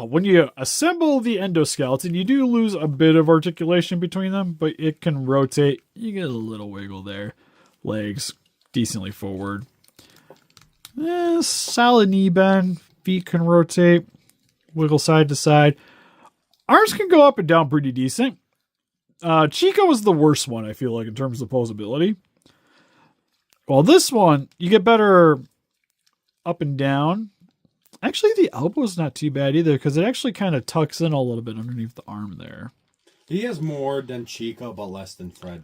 when you assemble the endoskeleton, you do lose a bit of articulation between them, but it can rotate. You get a little wiggle there. Legs decently forward. Solid knee bend. Feet can rotate. Wiggle side to side. Arms can go up and down pretty decent. Chica was the worst one, I feel like, in terms of posability. Well, this one, you get better up and down. Actually, the elbow's not too bad either, because it actually kind of tucks in a little bit underneath the arm there. He has more than Chica, but less than Fred.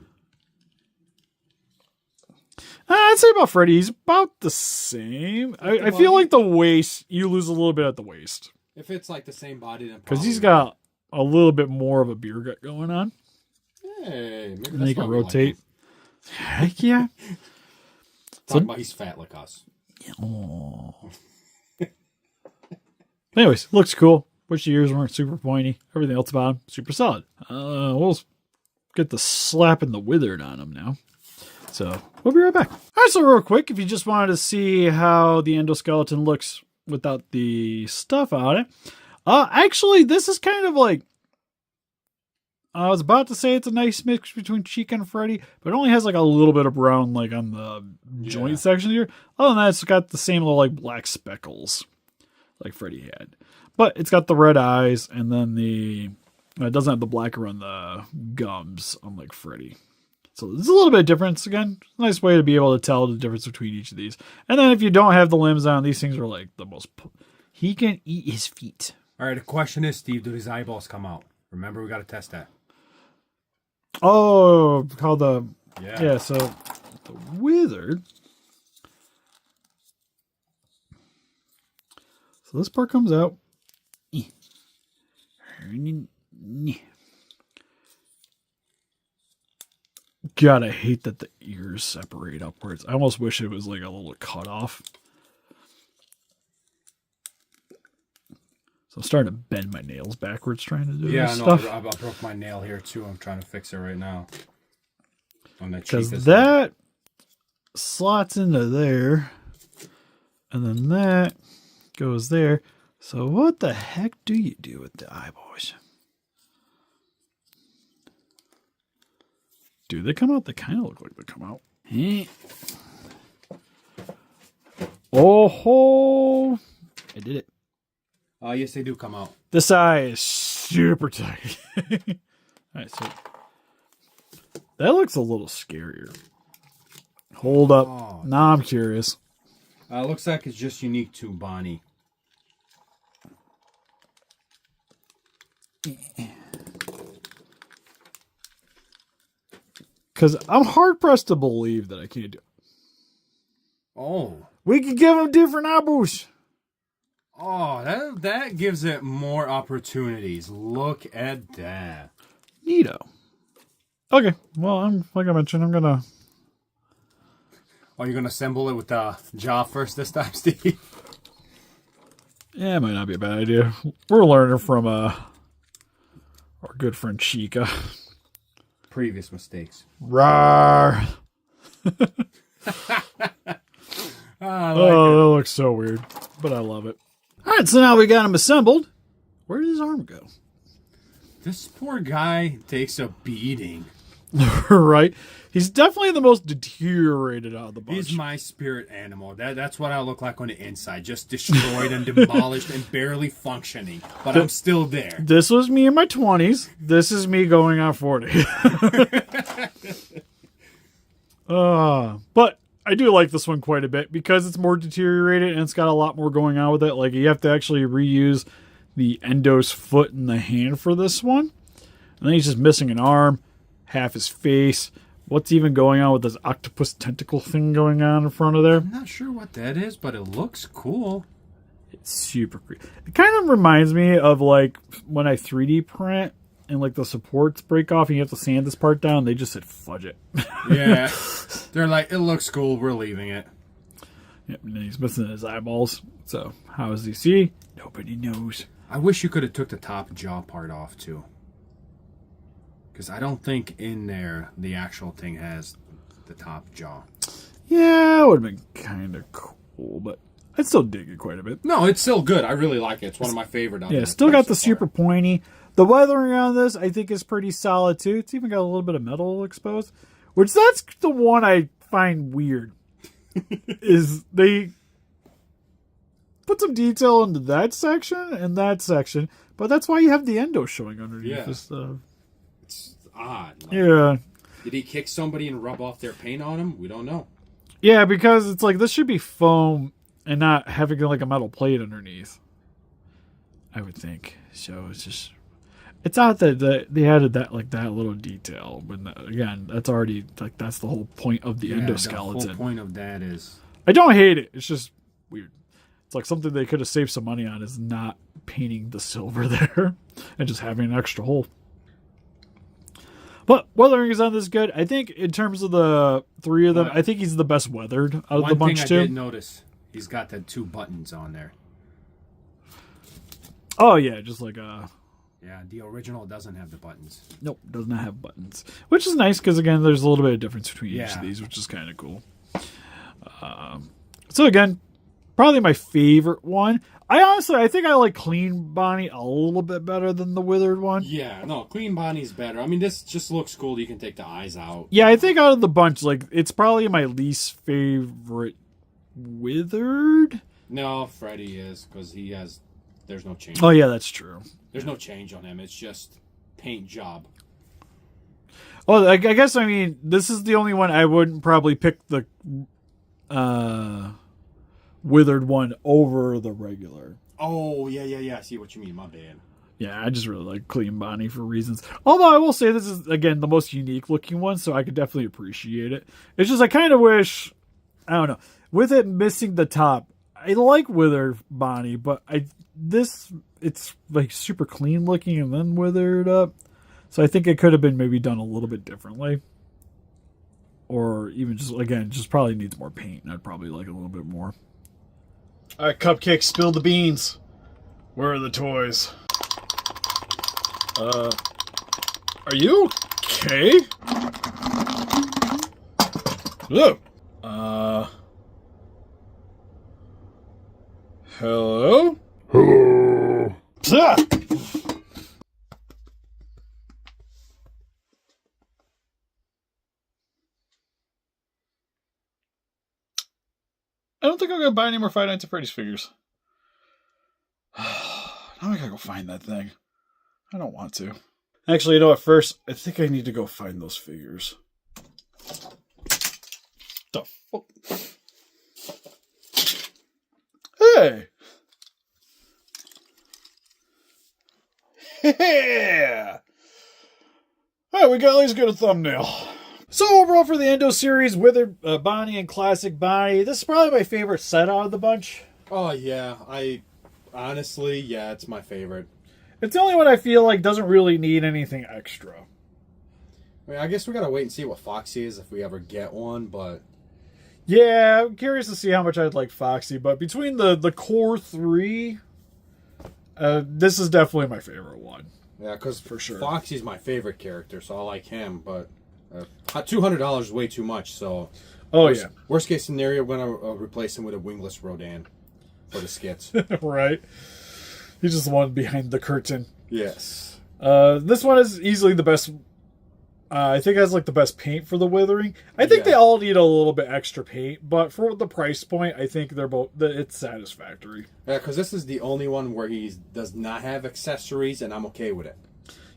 I'd say about Freddy, he's about the same. I feel like the waist, you lose a little bit at the waist. If it's like the same body, then because he's got a little bit more of a beer gut going on. Hey, maybe they can rotate. Heck yeah. Talking about he's fat like us. Oh. Anyways, looks cool. Wish the ears weren't super pointy. Everything else about him, super solid. We'll get the slap and the withered on him now. So we'll be right back. All right, so real quick, if you just wanted to see how the endoskeleton looks without the stuff on it. Actually, this is kind of like, I was about to say it's a nice mix between Chica and Freddy, but it only has like a little bit of brown like on the joint section here. Other than that, it's got the same little like black speckles like Freddy had. But it's got the red eyes, and then it doesn't have the black around the gums, unlike Freddy. So it's a little bit of difference. Again, nice way to be able to tell the difference between each of these. And then if you don't have the limbs on, these things are like the most... He can eat his feet. All right, the question is, Steve, do his eyeballs come out? Remember, we got to test that. Oh, how the... Yeah, so the withered... So this part comes out. God, I hate that the ears separate upwards. I almost wish it was like a little cut off. So I'm starting to bend my nails backwards trying to do this stuff. I broke my nail here too. I'm trying to fix it right now. Because that slots into there. And then that goes there. So what the heck do you do with the eyeballs? Do they come out? They kind of look like they come out. Oh ho! I did it. Yes, they do come out. This eye is super tight. Alright, so that looks a little scarier. Hold up. Oh, now I'm curious. Looks like it's just unique to Bonnie. Because I'm hard-pressed to believe that I can't do it. Oh. We could give them different eyeballs. Oh, that gives it more opportunities. Look at that. Neato. Okay, well, like I mentioned, I'm going to... Oh, you're going to assemble it with the jaw first this time, Steve? Yeah, it might not be a bad idea. We're learning from our good friend Chica. Previous mistakes. Rawr. That looks so weird, but I love it. All right, so now we got him assembled. Where did his arm go? This poor guy takes a beating. Right? He's definitely the most deteriorated out of the bunch. He's my spirit animal. That's what I look like on the inside. Just destroyed and demolished and barely functioning. But I'm still there. This was me in my 20s. This is me going on 40. But I do like this one quite a bit because it's more deteriorated and it's got a lot more going on with it. Like, you have to actually reuse the Endo's foot and the hand for this one. And then he's just missing an arm, half his face. What's even going on with this octopus tentacle thing going on in front of there? I'm not sure what that is, but it looks cool. It's super creepy. It kind of reminds me of like when I 3D print and like the supports break off and you have to sand this part down. They just said fudge it. Yeah. They're like, it looks cool. We're leaving it. Yep, and then he's missing his eyeballs. So how does he see? Nobody knows. I wish you could have took the top jaw part off too. Because I don't think in there the actual thing has the top jaw. Yeah, it would have been kind of cool, but I still dig it quite a bit. No, it's still good. I really like it. It's one of my favorite. Yeah, still got the super pointy. The weathering on this, I think, is pretty solid too. It's even got a little bit of metal exposed, which that's the one I find weird. Is they put some detail into that section and that section, but that's why you have the endo showing underneath this stuff. It's odd. Like, Yeah. Did he kick somebody and rub off their paint on him? We don't know. Yeah, because it's like this should be foam and not having like a metal plate underneath. I would think. So it's just, it's out that they added that like that little detail. But again, that's already like that's the whole point of the endoskeleton. The whole point of that is I don't hate it. It's just weird. It's like something they could have saved some money on is not painting the silver there and just having an extra hole. But weathering is on this good. I think in terms of the three of them, I think he's the best weathered out of the bunch One too. thing I did notice, he's got the 2 buttons on there. Oh yeah, just like Yeah, the original doesn't have the buttons. nope, does not have buttons, which is nice because again, there's a little bit of difference between each Yeah. of these, which is kind of cool. So again, probably my favorite one. I think I like Clean Bonnie a little bit better than the Withered one. Yeah, no, Clean Bonnie's better. I mean, this just looks cool. You can take the eyes out. Yeah, I think out of the bunch, like it's probably my least favorite Withered. No, Freddy is, because there's no change. Oh yeah, that's true. There's no change on him. It's just paint job. Oh, I guess I mean this is the only one I wouldn't probably pick the Withered one over the regular. Oh, yeah. I see what you mean. My bad. Yeah, I just really like Clean Bonnie for reasons. Although I will say this is, again, the most unique looking one, so I could definitely appreciate it. It's just I kind of wish, I don't know, with it missing the top, I like Withered Bonnie, but it's like super clean looking and then withered up. So I think it could have been maybe done a little bit differently. Or even just probably needs more paint. I'd probably like a little bit more. All right, Cupcake, spill the beans. Where are the toys? Are you okay? Hello? Hello? Hello. Ah! I don't think I'm going to buy any more Five Nights at Freddy's figures. Now I gotta go find that thing. I don't want to. Actually, you know what? First, I think I need to go find those figures. The fuck? Hey! Yeah! Alright, we got at least get a thumbnail. So overall for the Endo series, Withered Bonnie and Classic Bonnie, this is probably my favorite set out of the bunch. Oh, yeah. Honestly, yeah, it's my favorite. It's the only one I feel like doesn't really need anything extra. I mean, I guess we gotta wait and see what Foxy is if we ever get one, but... Yeah, I'm curious to see how much I'd like Foxy, but between the core three, this is definitely my favorite one. Yeah, because for sure, Foxy's my favorite character, so I like him, but $200 is way too much, so... Oh, yeah. Worst case scenario, we're going to replace him with a wingless Rodan for the skits. Right. He's just the one behind the curtain. Yes. This one is easily the best. I think it has like the best paint for the Withering. I think they all need a little bit extra paint, but for the price point, I think they're both. It's satisfactory. Yeah, because this is the only one where he does not have accessories, and I'm okay with it.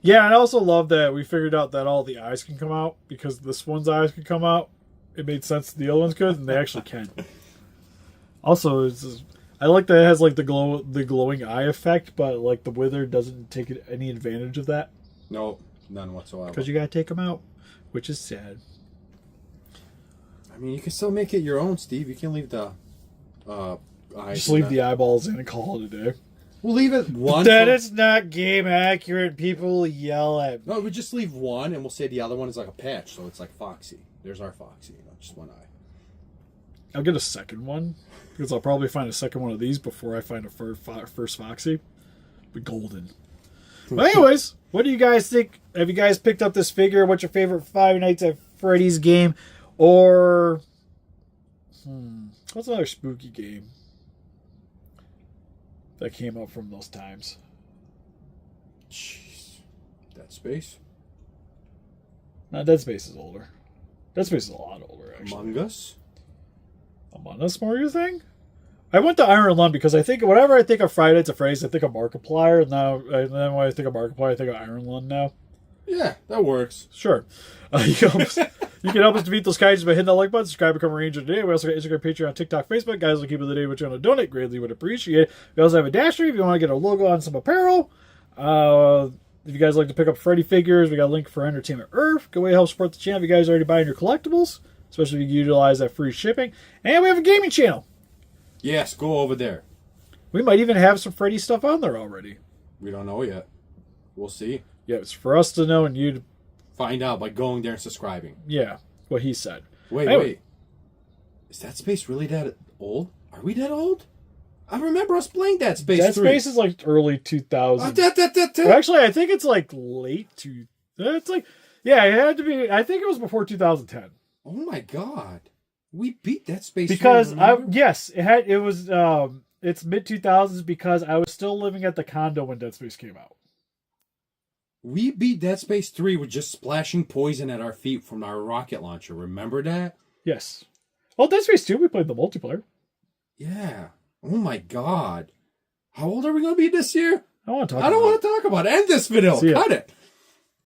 Yeah, and I also love that we figured out that all the eyes can come out because this one's eyes can come out. It made sense the other ones could, and they actually can. Also, I like that it has like the glowing eye effect, but like the Wither doesn't take any advantage of that. No, none whatsoever. Because you gotta take them out, which is sad. I mean, you can still make it your own, Steve. You can leave the eyes. Just leave the eyeballs in and call it a day. We'll leave it one. That is not game accurate. People will yell at me. No, we just leave one, and we'll say the other one is like a patch, so it's like Foxy. There's our Foxy, just one eye. I'll get a second one because I'll probably find a second one of these before I find a first Foxy. Be golden. But anyways, what do you guys think? Have you guys picked up this figure? What's your favorite Five Nights at Freddy's game? Or what's another spooky game that came up from those times? Jeez. Dead Space? No, Dead Space is older. Dead Space is a lot older, actually. Among Us? Among Us more your thing? I went to Iron Lung because I think whenever I think of Friday Nights at Freddy's, I think of Markiplier. And then when I think of Markiplier, I think of Iron Lung now. Yeah, that works. Sure. You can help us defeat those kaijus by hitting that like button, subscribe, become a ranger today. We also got Instagram, Patreon, TikTok, Facebook. Guys, will keep it the day what you want to donate. Greatly would appreciate it. We also have a Dasher if you want to get a logo on some apparel. If you guys like to pick up Freddy figures, we got a link for Entertainment Earth. Good way to help support the channel if you guys are already buying your collectibles, especially if you utilize that free shipping. And we have a gaming channel. Yes, go over there. We might even have some Freddy stuff on there already. We don't know yet. We'll see. Yeah, it's for us to know and you to find out by going there and subscribing. Yeah, what he said. Wait. Is Dead Space really that old? Are we that old? I remember us playing Dead Space 3. Dead Space is like early 2000s. Actually, I think it's like late it's like, yeah, it had to be. I think it was before 2010. Oh my god, we beat Dead Space because 3, it's mid 2000s because I was still living at the condo when Dead Space came out. We beat Dead Space 3 with just splashing poison at our feet from our rocket launcher. Remember that? Yes. Well, Dead Space 2, we played the multiplayer. Yeah. Oh my god. How old are we going to be this year? I don't want to talk about it. End this video. Cut it.